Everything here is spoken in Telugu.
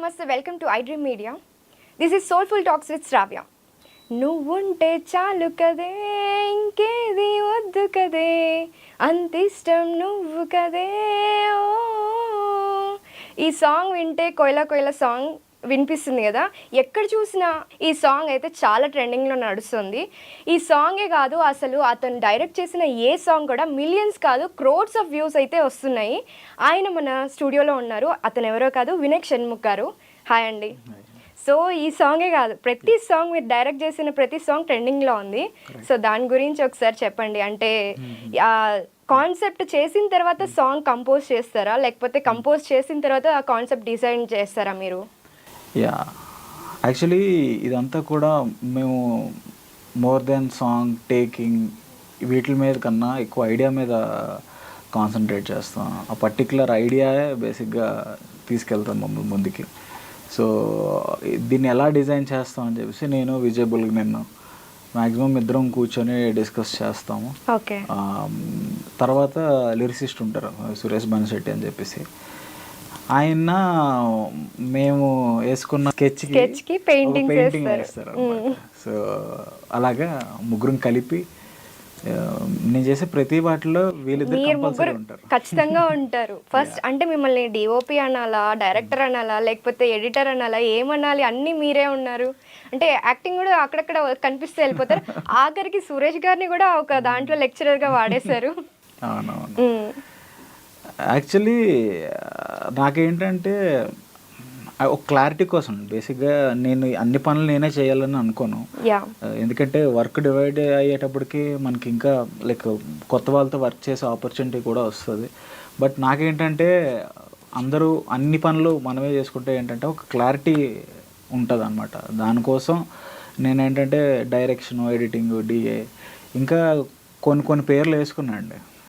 నమస్తే, welcome to iDream media. This is soulful talks with Shravya. నువ్వుంటే చాలు కదే, ఇంకేది వద్దు కదే, అంతిష్టం నువ్వు కదే. ఓ ఈ సాంగ్ వింటే కోయిల కోయిల సాంగ్ వినిపిస్తుంది కదా. ఎక్కడ చూసినా ఈ సాంగ్ అయితే చాలా ట్రెండింగ్లో నడుస్తుంది. ఈ సాంగే కాదు, అసలు అతను డైరెక్ట్ చేసిన ఏ సాంగ్ కూడా మిలియన్స్ కాదు క్రోడ్స్ ఆఫ్ వ్యూస్ అయితే వస్తున్నాయి. ఆయన మన స్టూడియోలో ఉన్నారు. అతను ఎవరో కాదు, వినాయక్ షణ్ముఖ్ గారు. హాయ్ అండి. సో ఈ సాంగే కాదు, ప్రతి సాంగ్ మీరు డైరెక్ట్ చేసిన ప్రతి సాంగ్ ట్రెండింగ్లో ఉంది. సో దాని గురించి ఒకసారి చెప్పండి. అంటే కాన్సెప్ట్ చేసిన తర్వాత సాంగ్ కంపోజ్ చేస్తారా, లేకపోతే కంపోజ్ చేసిన తర్వాత ఆ కాన్సెప్ట్ డిజైన్ చేస్తారా మీరు? యాక్చువల్లీ ఇదంతా కూడా మేము మోర్ దెన్ సాంగ్ టేకింగ్ వీటి మీద కన్నా ఎక్కువ ఐడియా మీద కాన్సన్ట్రేట్ చేస్తాం. ఆ పర్టికులర్ ఐడియాయే బేసిక్గా తీసుకెళ్తాం మమ్మల్ని ముందుకి. సో దీన్ని ఎలా డిజైన్ చేస్తామని చెప్పేసి నేను విజయబుల్గా నిన్ను మ్యాక్సిమం ఇద్దరం కూర్చొని డిస్కస్ చేస్తాము. ఓకే. తర్వాత లిరిసిస్ట్ ఉంటారు సురేష్ బన్శెట్టి అని చెప్పేసి, ఆయన మేము వేసుకున్న స్కెచ్కి పెయింటింగ్ వేస్తారు అన్నమాట. సో అలాగా ముగ్గురం కలిపి నేను చేసే ప్రతి వాటిలో వీళ్ళిద్దరు కంపల్సరీ ఉంటారు, ఖచ్చితంగా ఉంటారు. ఫస్ట్ అంటే మిమ్మల్ని డిఓపి అనాలా, డైరెక్టర్ అనాలా, లేకపోతే ఎడిటర్ అనాలా, ఏమనాలి, అన్నీ మీరే ఉన్నారు. అంటే యాక్టింగ్ కూడా అక్కడక్కడ కనిపిస్తే వెళ్ళిపోతారు. ఆఖరికి సురేష్ గారిని కూడా ఒక దాంట్లో లెక్చరర్గా వాడేశారు. అవునవును. యాక్చువల్లీ నాకేంటంటే ఒక క్లారిటీ కోసం బేసిక్గా నేను అన్ని పనులు నేనే చేయాలని అనుకోను. ఎందుకంటే వర్క్ డివైడ్ అయ్యేటప్పటికి మనకి ఇంకా లైక్ కొత్త వాళ్ళతో వర్క్ చేసే ఆపర్చునిటీ కూడా వస్తుంది. బట్ నాకేంటంటే అందరూ అన్ని పనులు మనమే చేసుకుంటే ఏంటంటే ఒక క్లారిటీ ఉంటుంది అన్నమాట. దానికోసం నేనేంటంటే డైరెక్షన్, ఎడిటింగ్, డిఏ ఇంకా కొన్ని పేర్లు వేసుకున్నాను అండి.